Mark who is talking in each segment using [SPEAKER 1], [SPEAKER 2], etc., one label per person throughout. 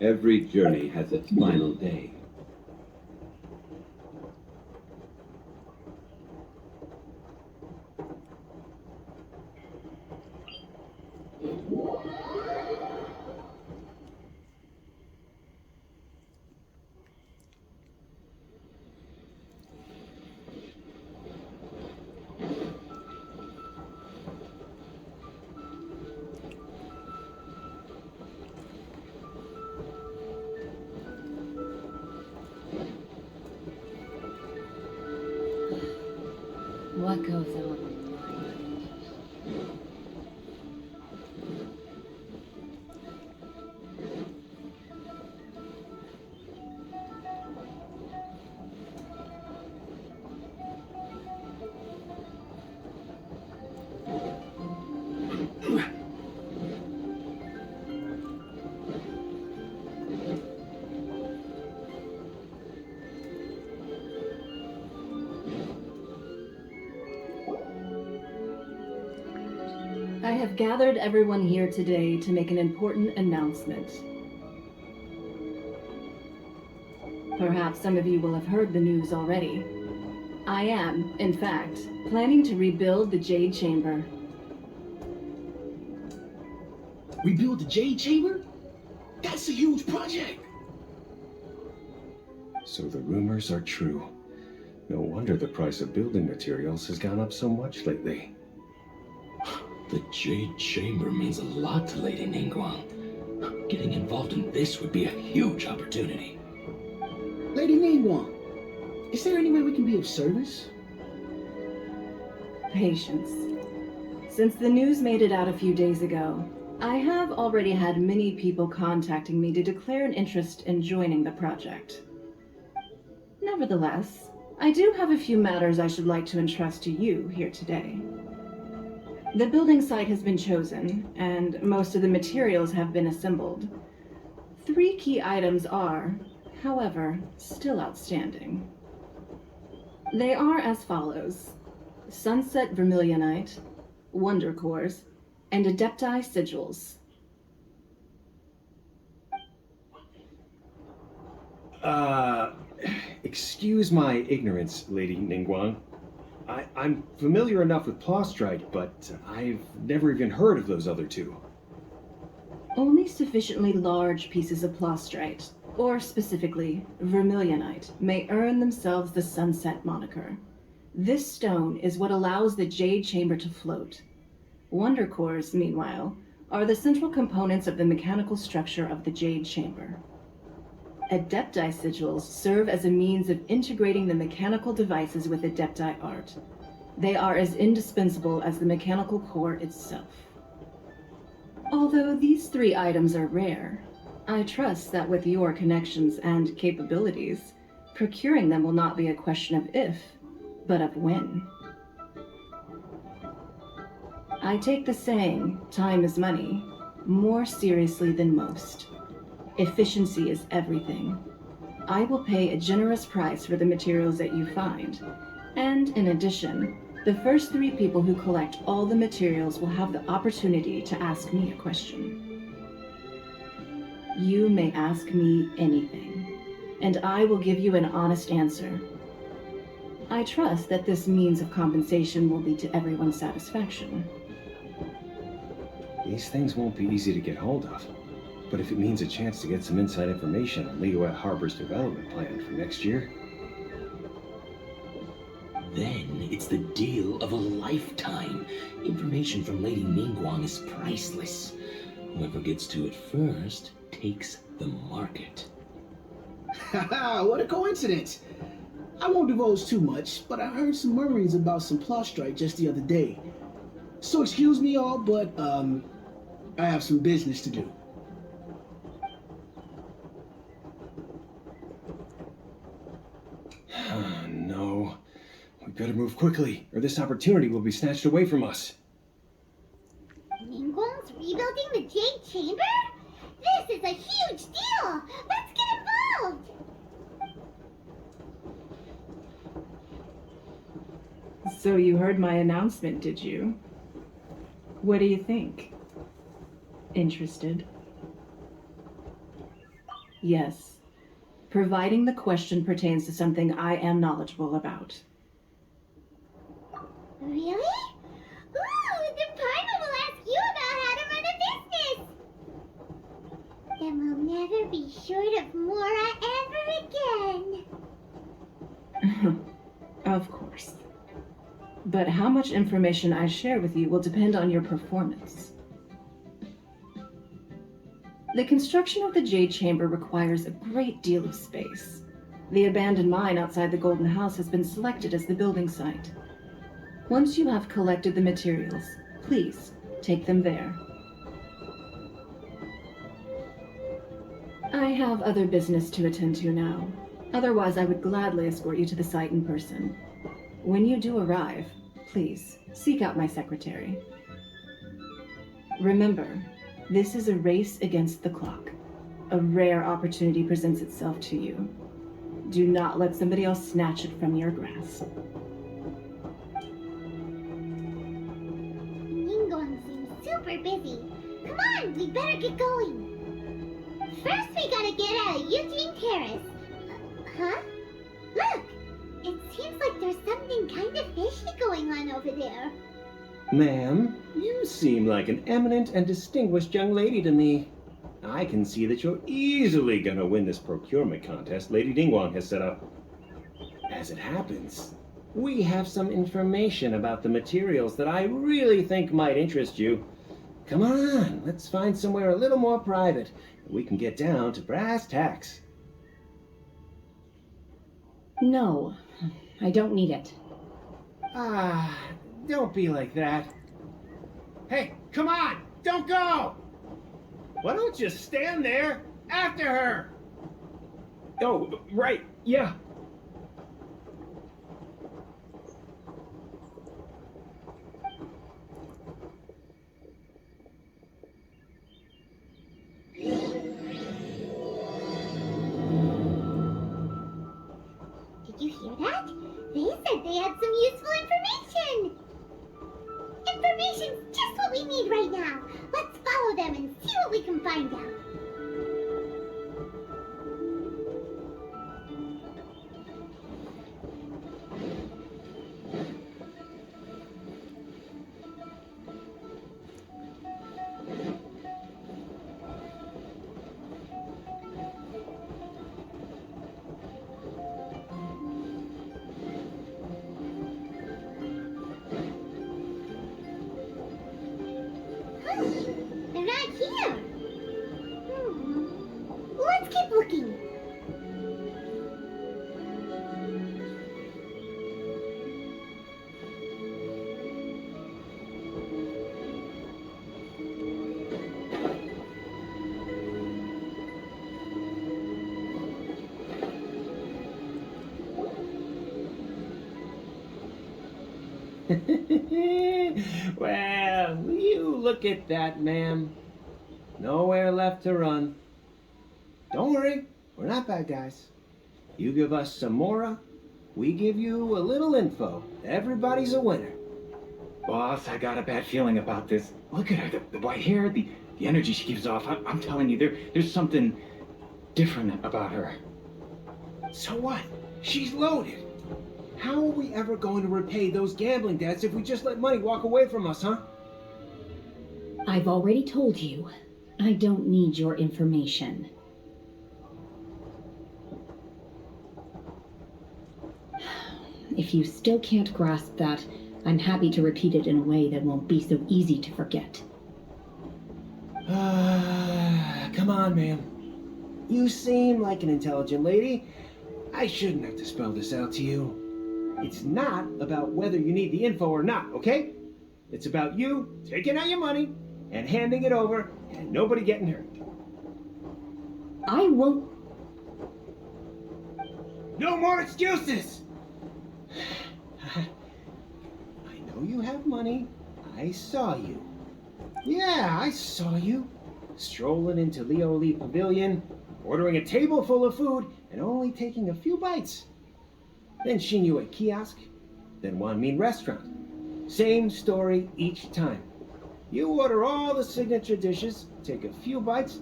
[SPEAKER 1] Every journey has its final day.
[SPEAKER 2] What goes on? I have gathered everyone here today to make an important announcement. Perhaps some of you will have heard the news already. I am, in fact, planning to rebuild the Jade Chamber.
[SPEAKER 3] Rebuild the Jade Chamber? That's a huge project!
[SPEAKER 4] So the rumors are true. No wonder the price of building materials has gone up so much lately.
[SPEAKER 3] The Jade Chamber means a lot to Lady Ningguang. Getting involved in this would be a huge opportunity. Lady Ningguang, is there any way we can be of service?
[SPEAKER 2] Patience. Since the news made it out a few days ago, I have already had many people contacting me to declare an interest in joining the project. Nevertheless, I do have a few matters I should like to entrust to you here today. The building site has been chosen, and most of the materials have been assembled. 3 key items are, however, still outstanding. They are as follows: Sunset Vermilionite, Wonder Cores, and Adepti Sigils.
[SPEAKER 4] Excuse my ignorance, Lady Ningguang. I'm familiar enough with Plostrite, but I've never even heard of those other two.
[SPEAKER 2] Only sufficiently large pieces of Plostrite, or specifically Vermilionite, may earn themselves the Sunset moniker. This stone is what allows the Jade Chamber to float. Wonder Cores, meanwhile, are the central components of the mechanical structure of the Jade Chamber. Adepti Sigils serve as a means of integrating the mechanical devices with Adepti art. They are as indispensable as the mechanical core itself. Although these 3 items are rare, I trust that with your connections and capabilities, procuring them will not be a question of if, but of when. I take the saying, time is money, more seriously than most. Efficiency is everything. I will pay a generous price for the materials that you find, and in addition, the first 3 people who collect all the materials will have the opportunity to ask me a question. You may ask me anything, and I will give you an honest answer. I trust that this means of compensation will be to everyone's satisfaction.
[SPEAKER 4] These things won't be easy to get hold of. But if it means a chance to get some inside information on Liyue Harbor's development plan for next year...
[SPEAKER 3] Then it's the deal of a lifetime. Information from Lady Ningguang is priceless. Whoever gets to it first takes the market.
[SPEAKER 5] Haha, what a coincidence! I won't divulge too much, but I heard some murmurings about some Plostrite just the other day. So excuse me all, but I have some business to do.
[SPEAKER 4] No. We better move quickly, or this opportunity will be snatched away from us.
[SPEAKER 6] Ningguang's rebuilding the Jade Chamber? This is a huge deal! Let's get involved!
[SPEAKER 2] So you heard my announcement, did you? What do you think? Interested? Yes. Providing the question pertains to something I am knowledgeable about.
[SPEAKER 6] Really? Ooh, the partner will ask you about how to run a business! Then we'll never be short of Mora ever again.
[SPEAKER 2] Of course. But how much information I share with you will depend on your performance. The construction of the Jade Chamber requires a great deal of space. The abandoned mine outside the Golden House has been selected as the building site. Once you have collected the materials, please take them there. I have other business to attend to now. Otherwise, I would gladly escort you to the site in person. When you do arrive, please seek out my secretary. Remember, this is a race against the clock. A rare opportunity presents itself to you. Do not let somebody else snatch it from your grasp.
[SPEAKER 6] Ningguang seems super busy. Come on, we better get going. First, we gotta get out of Eugene Terrace. Huh? Look! It seems like there's something kind of fishy going on over there.
[SPEAKER 4] Ma'am, you seem like an eminent and distinguished young lady to me. I can see that you're easily gonna win this procurement contest Lady Ningguang has set up. As it happens, we have some information about the materials that I really think might interest you. Come on, let's find somewhere a little more private. We can get down to brass tacks.
[SPEAKER 2] No, I don't need it.
[SPEAKER 4] Ah, don't be like that. Hey, come on! Don't go! Why don't you stand there after her? Oh, right, yeah.
[SPEAKER 6] Did you hear that? They said they had some useful information! Information's just what we need right now. Let's follow them and see what we can find out. They're not here. Let's keep looking.
[SPEAKER 4] Well, you look at that, ma'am. Nowhere left to run. Don't worry, we're not bad guys. You give us some Mora, we give you a little info. Everybody's a winner.
[SPEAKER 7] Boss, I got a bad feeling about this. Look at her, the white hair, the energy she gives off. I'm telling you, there's something different about her.
[SPEAKER 4] So what? She's loaded. How are we ever going to repay those gambling debts if we just let money walk away from us, huh?
[SPEAKER 8] I've already told you, I don't need your information. If you still can't grasp that, I'm happy to repeat it in a way that won't be so easy to forget.
[SPEAKER 4] Come on, ma'am. You seem like an intelligent lady. I shouldn't have to spell this out to you. It's not about whether you need the info or not, okay? It's about you taking out your money and handing it over and nobody getting hurt.
[SPEAKER 8] I won't.
[SPEAKER 4] No more excuses! I know you have money. I saw you. Yeah, I saw you. Strolling into Leo Lee Pavilion, ordering a table full of food, and only taking a few bites. Then Shinyu at kiosk, then Wanmin restaurant. Same story each time. You order all the signature dishes, take a few bites,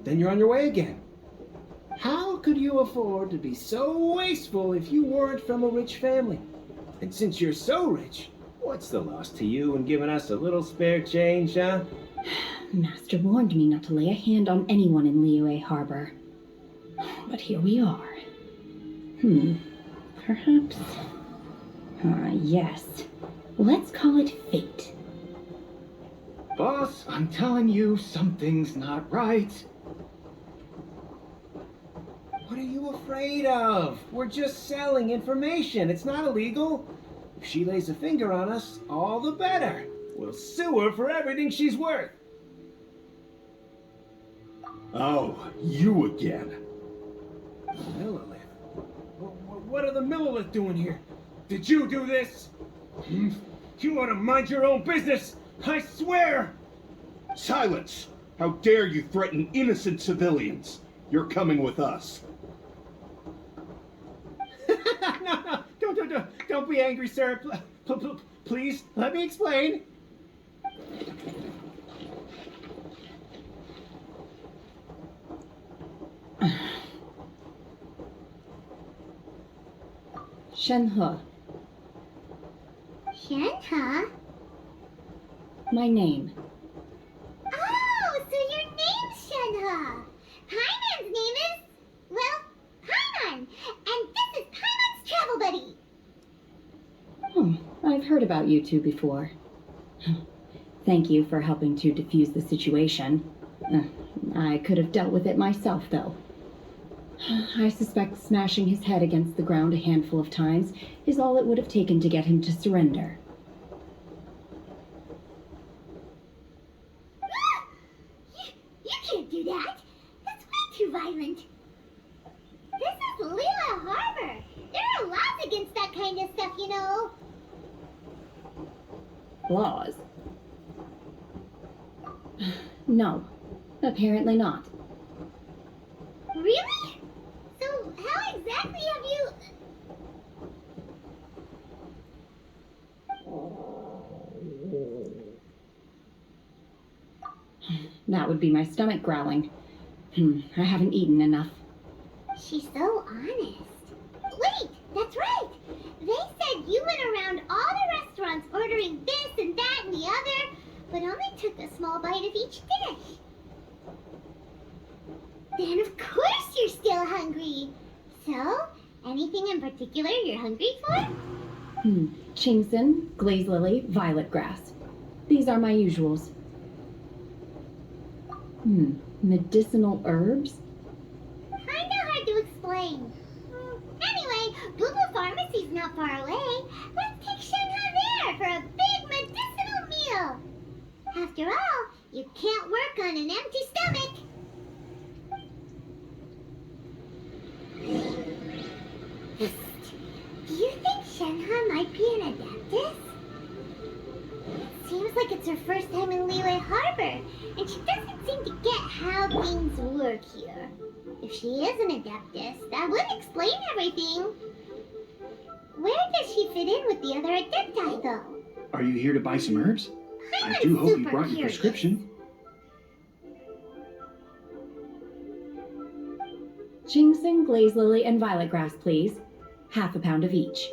[SPEAKER 4] then you're on your way again. How could you afford to be so wasteful if you weren't from a rich family? And since you're so rich, what's the loss to you in giving us a little spare change, huh?
[SPEAKER 8] Master warned me not to lay a hand on anyone in Liyue Harbor. But here we are. Perhaps... yes. Let's call it fate.
[SPEAKER 7] Boss, I'm telling you, something's not right.
[SPEAKER 4] What are you afraid of? We're just selling information. It's not illegal. If she lays a finger on us, all the better. We'll sue her for everything she's worth.
[SPEAKER 9] Oh, you again.
[SPEAKER 4] Millilith? What are the Millilith doing here? Did you do this? You ought to mind your own business! I swear!
[SPEAKER 9] Silence! How dare you threaten innocent civilians? You're coming with us.
[SPEAKER 4] No, don't be angry, sir. Please, let me explain.
[SPEAKER 8] Shenhe,
[SPEAKER 6] Shenhe?
[SPEAKER 8] my name.
[SPEAKER 6] Oh, so your name's Shenhe. Paimon's name is, well, Paimon. And this is Paimon's travel buddy.
[SPEAKER 8] I've heard about you two before. Thank you for helping to defuse the situation. I could have dealt with it myself, though. I suspect smashing his head against the ground a handful of times is all it would have taken to get him to surrender.
[SPEAKER 6] You can't do that. That's way too violent. This is Liyue Harbor. There are laws against that kind of stuff, you know.
[SPEAKER 8] Laws? No, apparently not.
[SPEAKER 6] Really? So how exactly have you...
[SPEAKER 8] That would be my stomach growling. I haven't eaten enough.
[SPEAKER 6] She's so honest. Wait, that's right. They said you went around all the restaurants ordering this and that and the other, but only took a small bite of each dish. Then of course you're still hungry. So, anything in particular you're hungry for?
[SPEAKER 8] Chingson, glaze lily, violet grass. These are my usuals. Medicinal herbs?
[SPEAKER 6] Kinda hard to explain. Anyway, Boo Boo Pharmacy's not far away. Let's take Shenhe there for a big medicinal meal. After all, you can't work on an empty stomach. Do you think Shenhe might be an adeptus? Seems like it's her first time in Liyue Harbor, and she doesn't seem to get how things work here. If she is an adeptus, that would explain everything. Where does she fit in with the other adepti, though?
[SPEAKER 7] Are you here to buy some herbs? I
[SPEAKER 6] I'm
[SPEAKER 7] do hope you
[SPEAKER 6] super
[SPEAKER 7] brought your
[SPEAKER 6] curious.
[SPEAKER 7] prescription.
[SPEAKER 8] Chingson, glaze lily, and violet grass, please. Half a pound of each.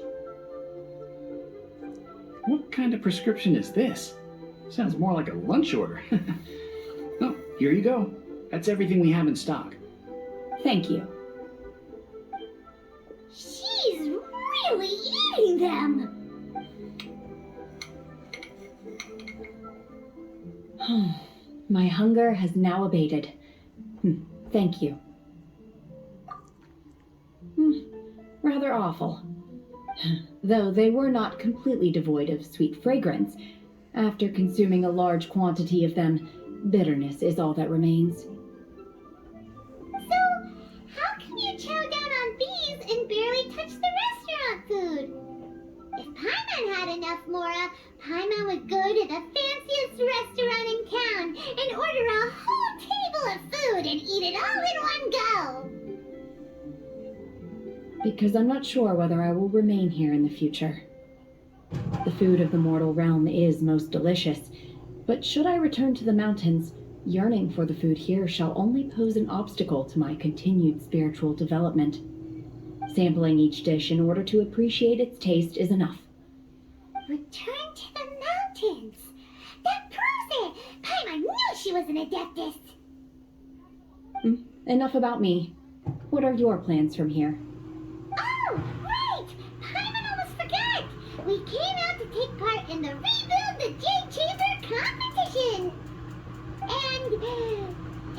[SPEAKER 7] What kind of prescription is this? Sounds more like a lunch order. Oh, here you go. That's everything we have in stock.
[SPEAKER 8] Thank you.
[SPEAKER 6] She's really eating them!
[SPEAKER 8] My hunger has now abated. Thank you. Rather awful. Though they were not completely devoid of sweet fragrance. After consuming a large quantity of them, bitterness is all that remains.
[SPEAKER 6] So, how can you chow down on these and barely touch the restaurant food? If Paimon had enough Mora, Paimon would go to the fanciest restaurant in town and order a whole table of food and eat it all in one go.
[SPEAKER 8] Because I'm not sure whether I will remain here in the future. The food of the mortal realm is most delicious, but should I return to the mountains, Yearning for the food here shall only pose an obstacle to my continued spiritual development. Sampling each dish in order to appreciate its taste is enough.
[SPEAKER 6] Return to the mountains! That proves it! Paimon knew she was an adeptess!
[SPEAKER 8] Enough about me. What are your plans from here?
[SPEAKER 6] Oh, right! Paimon almost forgot! We came out to take part in the Rebuild the Jade Chamber competition!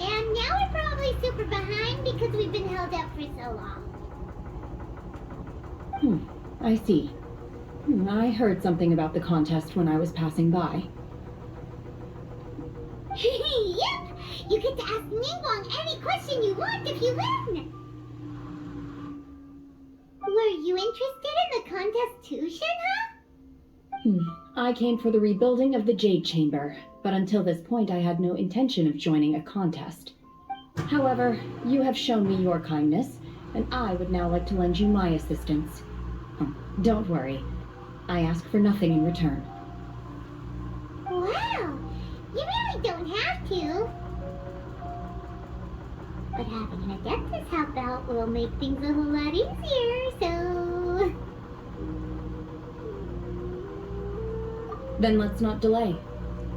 [SPEAKER 6] And now we're probably super behind because we've been held up for so long.
[SPEAKER 8] I see. I heard something about the contest when I was passing by.
[SPEAKER 6] Yep! You get to ask Ningguang any question you want if you win! Were you interested in the contest too, Shenhe?
[SPEAKER 8] I came for the rebuilding of the Jade Chamber, but until this point I had no intention of joining a contest. However, you have shown me your kindness, and I would now like to lend you my assistance. Don't worry. I ask for nothing in return.
[SPEAKER 6] Wow! You really don't have to. But having an adeptus help out will make things a whole lot easier, so...
[SPEAKER 8] Then let's not delay.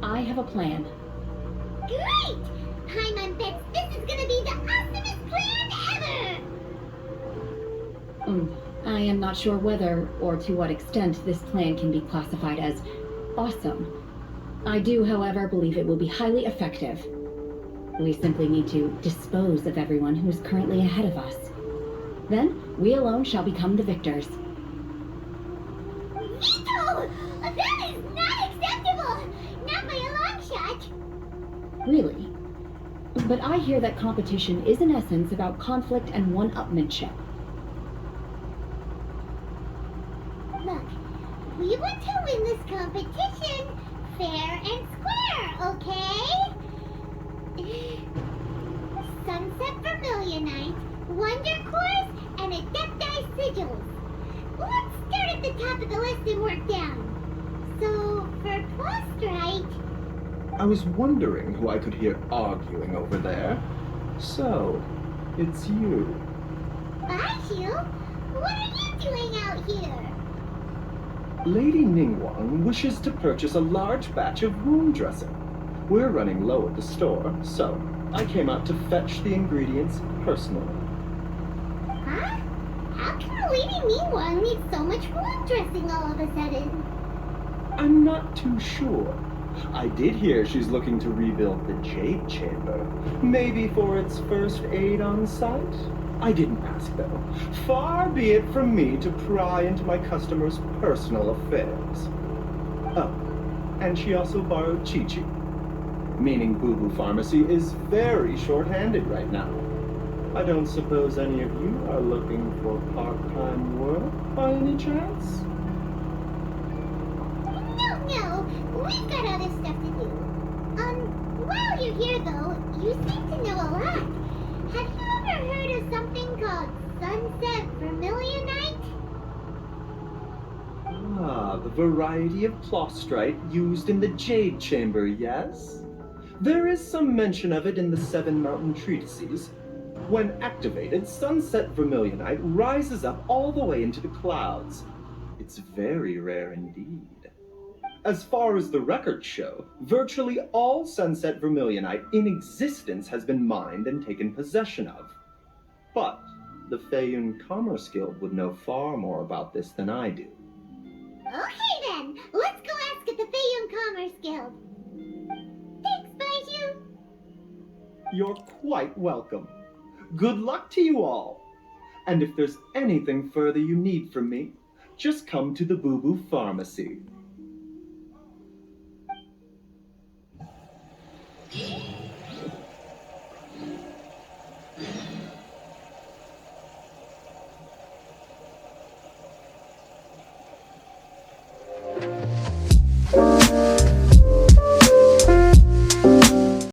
[SPEAKER 8] I have a plan.
[SPEAKER 6] Great! Paimon bets this is gonna be the awesomest plan ever!
[SPEAKER 8] I am not sure whether or to what extent this plan can be classified as awesome. I do, however, believe it will be highly effective. We simply need to dispose of everyone who is currently ahead of us. Then, we alone shall become the victors.
[SPEAKER 6] Veto! That is not acceptable! Not by a long shot!
[SPEAKER 8] Really? But I hear that competition is in essence about conflict and one-upmanship.
[SPEAKER 6] Look, we want to win this competition fair and square, okay? Sunset Vermilionite, Wonder Cores, and Adepti Sigils. Let's start at the top of the list and work down. So, for Prostrite...
[SPEAKER 10] I was wondering who I could hear arguing over there. So, it's you.
[SPEAKER 6] Baishu, what are you doing out here?
[SPEAKER 10] Lady Ningguang wishes to purchase a large batch of wound dressing. We're running low at the store, so I came out to fetch the ingredients personally.
[SPEAKER 6] Huh? How can Lady Ningguang need so much wound dressing all of a sudden?
[SPEAKER 10] I'm not too sure. I did hear she's looking to rebuild the Jade Chamber. Maybe for its first aid on site? I didn't ask, though. Far be it from me to pry into my customers' personal affairs. Oh, and she also borrowed Chi-Chi. Meaning Boo Boo Pharmacy is very short-handed right now. I don't suppose any of you are looking for part-time work by any chance?
[SPEAKER 6] No, we've got other stuff to do. While you're here though, you seem to know a lot. Have you ever heard of something called Sunset Vermilionite?
[SPEAKER 10] Ah, the variety of plostrite used in the Jade Chamber, yes? There is some mention of it in the Seven Mountain Treatises. When activated, Sunset Vermilionite rises up all the way into the clouds. It's very rare indeed. As far as the records show, virtually all Sunset Vermilionite in existence has been mined and taken possession of. But the Feiyun Commerce Guild would know far more about this than I do.
[SPEAKER 6] Okay then, let's go ask at the Feiyun Commerce Guild. Thanks, Baishu.
[SPEAKER 10] You're quite welcome. Good luck to you all. And if there's anything further you need from me, just come to the Boo Boo Pharmacy.